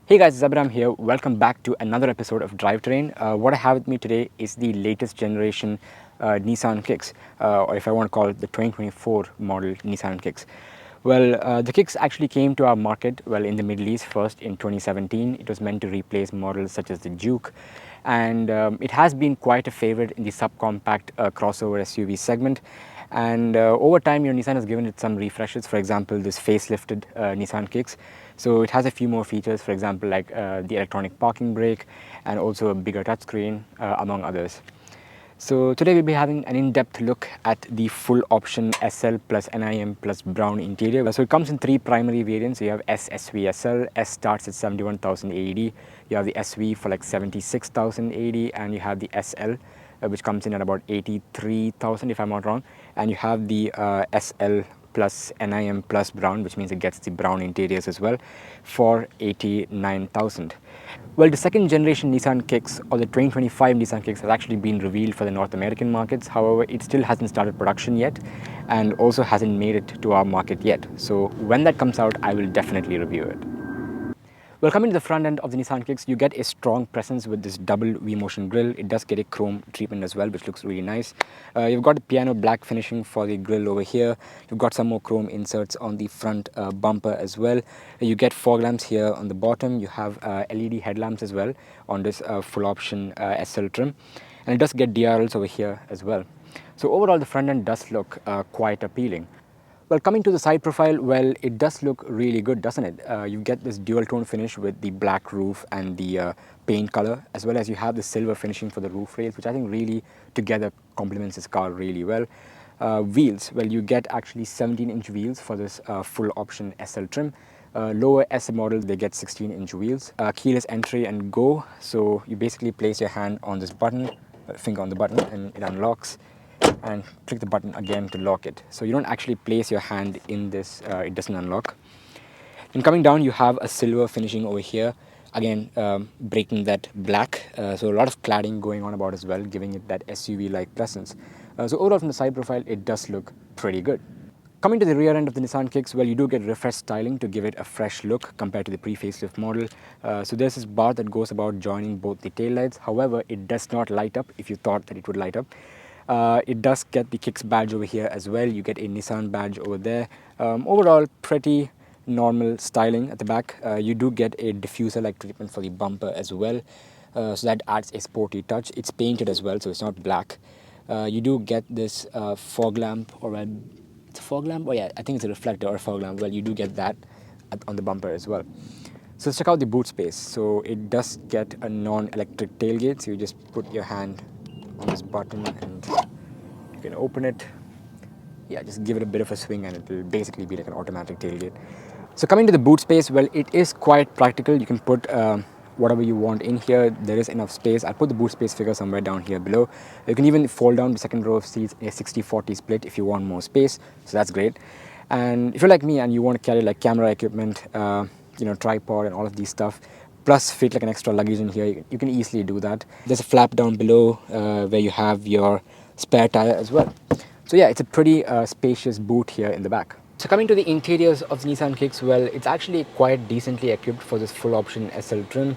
Hey guys, it's Abhiram here. Welcome back to another episode of DRIVETERRAIN. What I have with me today is the latest generation Nissan Kicks, or if I want to call it the 2024 model Nissan Kicks. Well, the Kicks actually came to our market, in the Middle East first in 2017. It was meant to replace models such as the Juke, and it has been quite a favorite in the subcompact crossover SUV segment. And over time, Nissan has given it some refreshes. For example, this facelifted Nissan Kicks. So it has a few more features, for example, like the electronic parking brake and also a bigger touchscreen, among others. So today we'll be having an in-depth look at the full option SL plus NIM plus brown interior. So it comes in three primary variants. You have S, SV, SL. S starts at 71,000 AED. You have the SV for like 76,000 AED, and you have the SL, which comes in at about 83,000 if I'm not wrong. And you have the SL plus NIM plus brown, which means it gets the brown interiors as well, for 89,000. Well, the second generation Nissan Kicks, or the 2025 Nissan Kicks, has actually been revealed for the North American markets. However, it still hasn't started production yet and also hasn't made it to our market yet. So when that comes out, I will definitely review it. Well, coming to the front end of the Nissan Kicks, you get a strong presence with this double V-motion grille. It does get a chrome treatment as well, which looks really nice. You've got the piano black finishing for the grille over here. You've got some more chrome inserts on the front bumper as well. You get fog lamps here on the bottom. You have LED headlamps as well on this full option SL trim. And it does get DRLs over here as well. So overall, the front end does look quite appealing. Well, coming to the side profile, well, it does look really good, doesn't it? You get this dual tone finish with the black roof and the paint color, as well as you have the silver finishing for the roof rails, which I think really together complements this car really well. Wheels, well, you get actually 17-inch wheels for this full option SL trim. Lower S model, they get 16-inch wheels. Keyless entry and go, so you basically place your hand on this button, finger on the button, and it unlocks, and click the button again to lock it. So you don't actually place your hand in this, it doesn't unlock. Then coming down, you have a silver finishing over here, again breaking that black. So a lot of cladding going on about as well, giving it that SUV-like presence. So overall from the side profile, it does look pretty good. Coming to the rear end of the Nissan Kicks, well, you do get refreshed styling to give it a fresh look compared to the pre-facelift model. So there's this bar that goes about joining both the taillights. However, it does not light up if you thought that it would light up. It does get the Kicks badge over here as well. You get a Nissan badge over there. Overall, pretty normal styling at the back. You do get a diffuser-like treatment for the bumper as well. So that adds a sporty touch. It's painted as well, so it's not black. You do get this fog lamp, or it's a fog lamp? Oh yeah, I think it's a reflector or a fog lamp. Well, you do get that on the bumper as well. So let's check out the boot space. So it does get a non-electric tailgate. So you just put your hand on this button and you can open it. Yeah, just give it a bit of a swing and it will basically be like an automatic tailgate. So coming to the boot space, well, it is quite practical. You can put whatever you want in here. There is enough space. I'll put the boot space figure somewhere down here below. You can even fold down the second row of seats in a 60-40 split if you want more space. So that's great. And if you're like me and you want to carry like camera equipment, tripod and all of these stuff, plus fit like an extra luggage in here, you can easily do that. There's a flap down below where you have your spare tire as well. So yeah, it's a pretty spacious boot here in the back. So coming to the interiors of the Nissan Kicks, well, it's actually quite decently equipped for this full option SL trim.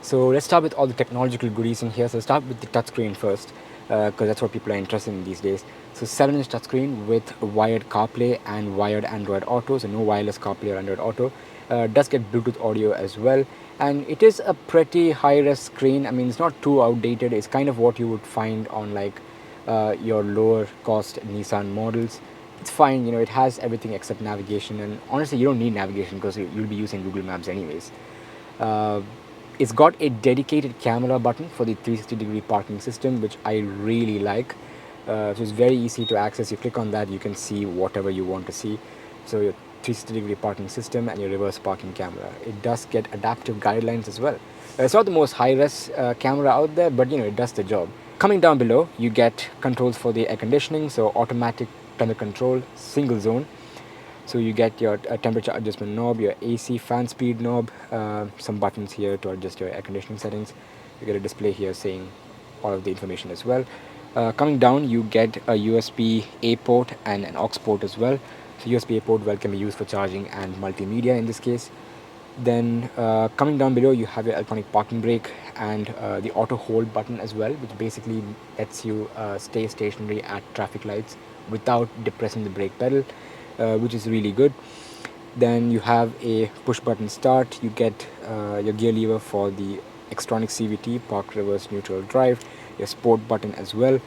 So let's start with all the technological goodies in here. So start with the touchscreen first, because that's what people are interested in these days. So 7-inch touchscreen with wired CarPlay and wired Android Auto, so no wireless CarPlay or Android Auto. Does get Bluetooth audio as well, and it is a pretty high-res screen. I mean, it's not too outdated. It's kind of what you would find on like your lower cost Nissan models. It's fine, it has everything except navigation, and honestly you don't need navigation because you'll be using Google Maps anyways. It's got a dedicated camera button for the 360-degree parking system, which I really like. So it's very easy to access. You click on that, you can see whatever you want to see. So your 360-degree parking system and your reverse parking camera. It does get adaptive guidelines as well. It's not the most high-res camera out there, but it does the job. Coming down below, you get controls for the air conditioning, so automatic temperature control, single zone. So you get your temperature adjustment knob, your AC fan speed knob, some buttons here to adjust your air conditioning settings. You get a display here saying all of the information as well. Coming down, you get a USB-A port and an aux port as well. So USB-A port, well, can be used for charging and multimedia in this case. Then coming down below, you have your electronic parking brake and the auto hold button as well, which basically lets you stay stationary at traffic lights without depressing the brake pedal, which is really good. Then you have a push button start. You get your gear lever for the Xtronic CVT, park, reverse, neutral, drive, your sport button as well.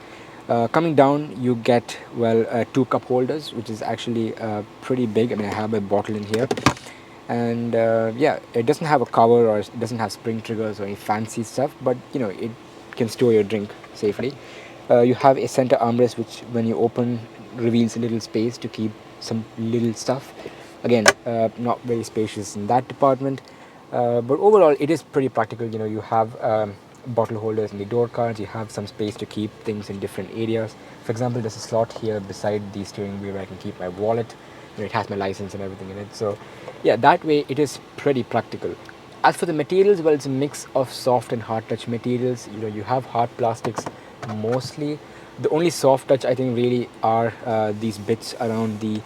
Coming down, you get, well, two cup holders, which is actually pretty big. I mean, I have my bottle in here. And yeah, it doesn't have a cover or it doesn't have spring triggers or any fancy stuff, but you know, it can store your drink safely. You have a center armrest, which when you open reveals a little space to keep some little stuff. Again, not very spacious in that department, but overall it is pretty practical. You know, you have bottle holders in the door cards. You have some space to keep things in different areas. For example, there's a slot here beside the steering wheel where I can keep my wallet. You know, it has my license and everything in it. So yeah, that way it is pretty practical. As for the materials, well, it's a mix of soft and hard touch materials. You know, you have hard plastics mostly. The only soft touch I think really are these bits around the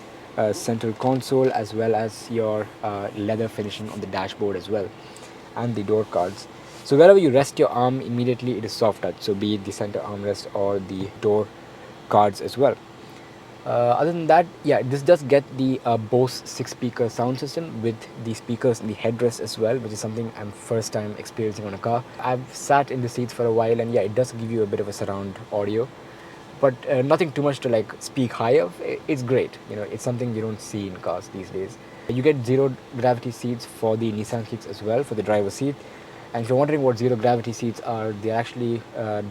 central console, as well as your leather finishing on the dashboard as well, and the door cards. So wherever you rest your arm, immediately it is soft touch. So be it the center armrest or the door cards as well. Other than that, yeah, this does get the Bose 6-speaker sound system with the speakers in the headrest as well, which is something I'm first time experiencing on a car. I've sat in the seats for a while, and yeah, it does give you a bit of a surround audio, but nothing too much to like speak high of. It's great. You know, it's something you don't see in cars these days. You get zero gravity seats for the Nissan Kicks as well, for the driver's seat. And if you're wondering what zero gravity seats are, they're actually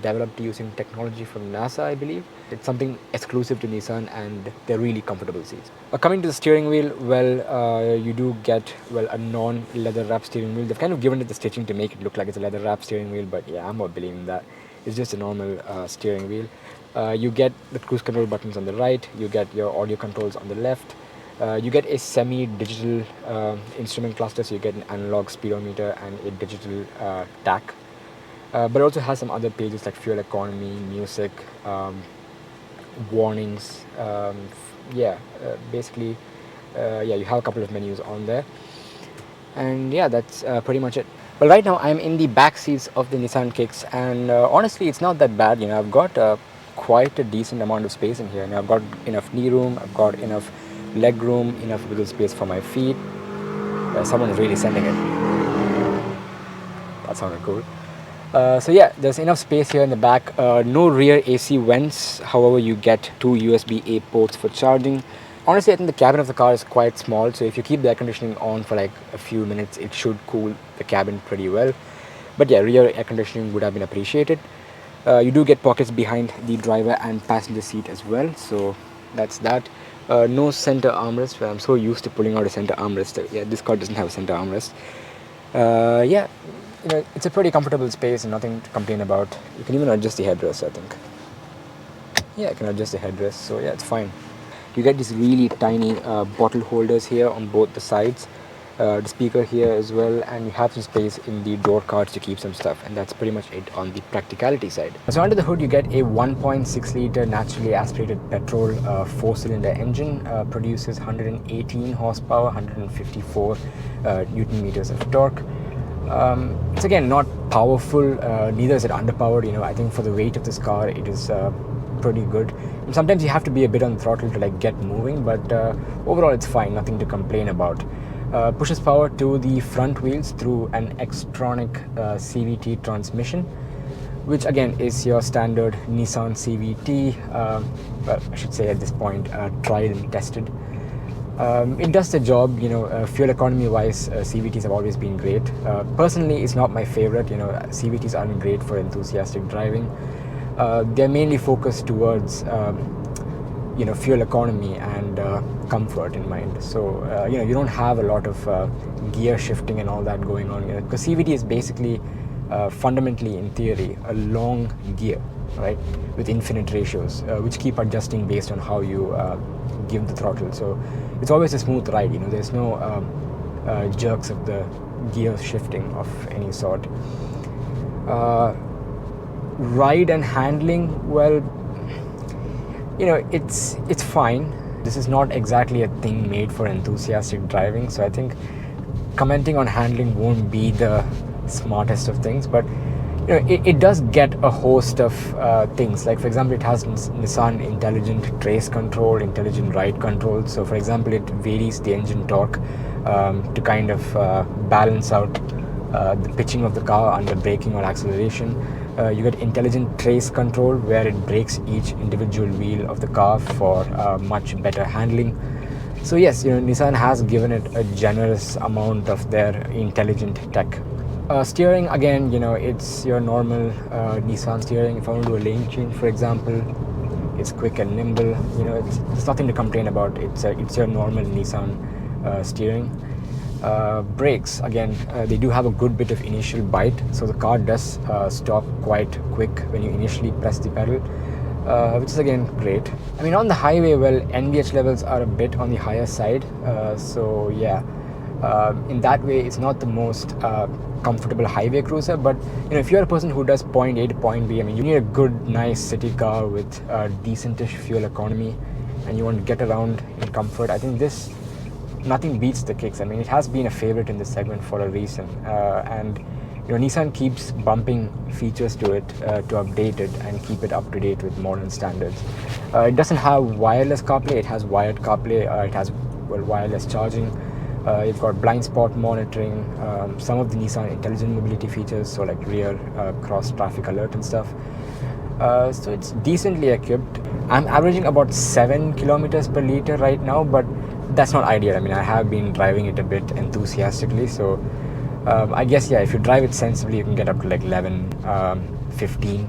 developed using technology from NASA, I believe. It's something exclusive to Nissan, and they're really comfortable seats. Coming to the steering wheel, well, you do get, well, a non-leather wrap steering wheel. They've kind of given it the stitching to make it look like it's a leather wrap steering wheel, but yeah, I'm not believing that. It's just a normal steering wheel. You get the cruise control buttons on the right. You get your audio controls on the left. You get a semi-digital instrument cluster, so you get an analog speedometer and a digital tach. But it also has some other pages like fuel economy, music, warnings. Basically, you have a couple of menus on there. And yeah, that's pretty much it. Well, right now I'm in the back seats of the Nissan Kicks, and honestly, it's not that bad. You know, I've got quite a decent amount of space in here. And I've got enough knee room, I've got enough leg room, enough wiggle space for my feet. Someone's really sending it. That sounded cool. So yeah, there's enough space here in the back. No rear AC vents. However, you get two USB-A ports for charging. Honestly, I think the cabin of the car is quite small, so if you keep the air conditioning on for like a few minutes, it should cool the cabin pretty well. But yeah, rear air conditioning would have been appreciated. You do get pockets behind the driver and passenger seat as well, so that's that. No center armrest, where I'm so used to pulling out a center armrest. Yeah, this car doesn't have a center armrest. Yeah, you know, it's a pretty comfortable space and nothing to complain about. You can even adjust the headrest, I think. Yeah, I can adjust the headrest, so yeah, it's fine. You get these really tiny bottle holders here on both the sides. The speaker here as well, and you have some space in the door cards to keep some stuff, and that's pretty much it on the practicality side. So under the hood you get a 1.6 litre naturally aspirated petrol 4-cylinder engine, produces 118 horsepower, 154 newton meters of torque. It's again not powerful, neither is it underpowered. You know, I think for the weight of this car it is pretty good. And sometimes you have to be a bit on the throttle to like get moving, but overall it's fine, nothing to complain about. Pushes power to the front wheels through an Xtronic CVT transmission, which again is your standard Nissan CVT. Well, I should say at this point tried and tested. It does the job. You know, fuel economy wise, CVTs have always been great. Personally, it's not my favorite. You know, CVTs aren't great for enthusiastic driving. They're mainly focused towards you know, fuel economy and comfort in mind. So you know, you don't have a lot of gear shifting and all that going on, you know, because CVT is basically fundamentally, in theory, a long gear, right, with infinite ratios, which keep adjusting based on how you give the throttle. So it's always a smooth ride. You know, there's no jerks of the gear shifting of any sort. Ride and handling, well, you know, it's fine. This is not exactly a thing made for enthusiastic driving, so I think commenting on handling won't be the smartest of things, but it does get a host of things. Like for example, it has Nissan intelligent trace control, intelligent ride control. So for example, it varies the engine torque to kind of balance out the pitching of the car under braking or acceleration. You get intelligent trace control, where it brakes each individual wheel of the car for much better handling. So yes, Nissan has given it a generous amount of their intelligent tech. Steering, again, it's your normal Nissan steering. If I want to do a lane change, for example, it's quick and nimble. It's nothing to complain about. It's your normal Nissan steering. Brakes, again, they do have a good bit of initial bite, so the car does stop quite quick when you initially press the pedal, which is again great. I mean, on the highway, well, NVH levels are a bit on the higher side, so yeah, in that way it's not the most comfortable highway cruiser. But if you're a person who does point A to point B, I mean, you need a good, nice city car with decentish fuel economy, and you want to get around in comfort. I think nothing beats the Kicks. I mean, it has been a favorite in this segment for a reason, and Nissan keeps bumping features to it to update it and keep it up to date with modern standards. It doesn't have wireless CarPlay. It has wired CarPlay. It has wireless charging. You've got blind spot monitoring, some of the Nissan intelligent mobility features, so like rear cross traffic alert and stuff. So it's decently equipped. I'm averaging about 7 kilometers per liter right now, but that's not ideal. I mean, I have been driving it a bit enthusiastically, so I guess, yeah, if you drive it sensibly, you can get up to like 11, 15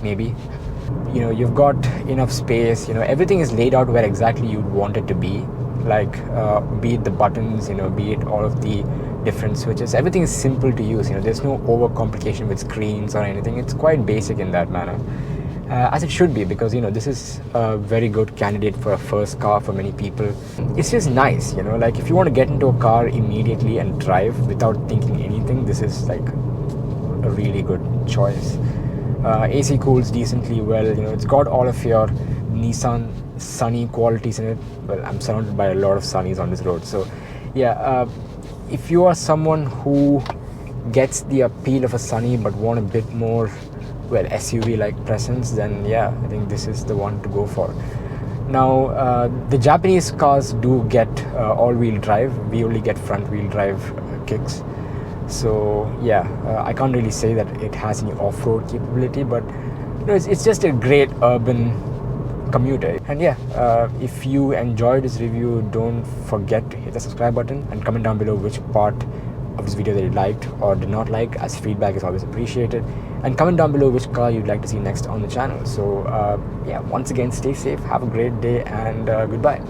maybe. You've got enough space. Everything is laid out where exactly you'd want it to be, like be it the buttons, be it all of the different switches. Everything is simple to use. There's no overcomplication with screens or anything. It's quite basic in that manner, as it should be, because this is a very good candidate for a first car for many people. It's just nice, like if you want to get into a car immediately and drive without thinking anything, this is like a really good choice. AC cools decently well. It's got all of your Nissan Sunny qualities in it. Well, I'm surrounded by a lot of Sunnies on this road, so yeah, if you are someone who gets the appeal of a Sunny but want a bit more, well, SUV like presence, then yeah, I think this is the one to go for. Now, the Japanese cars do get all-wheel drive. We only get front-wheel drive Kicks, so yeah, I can't really say that it has any off-road capability, but it's just a great urban commuter. And yeah, if you enjoyed this review, don't forget to hit the subscribe button and comment down below which part of this video that you liked or did not like, as feedback is always appreciated. And comment down below which car you'd like to see next on the channel. So yeah, once again, stay safe, have a great day, and goodbye.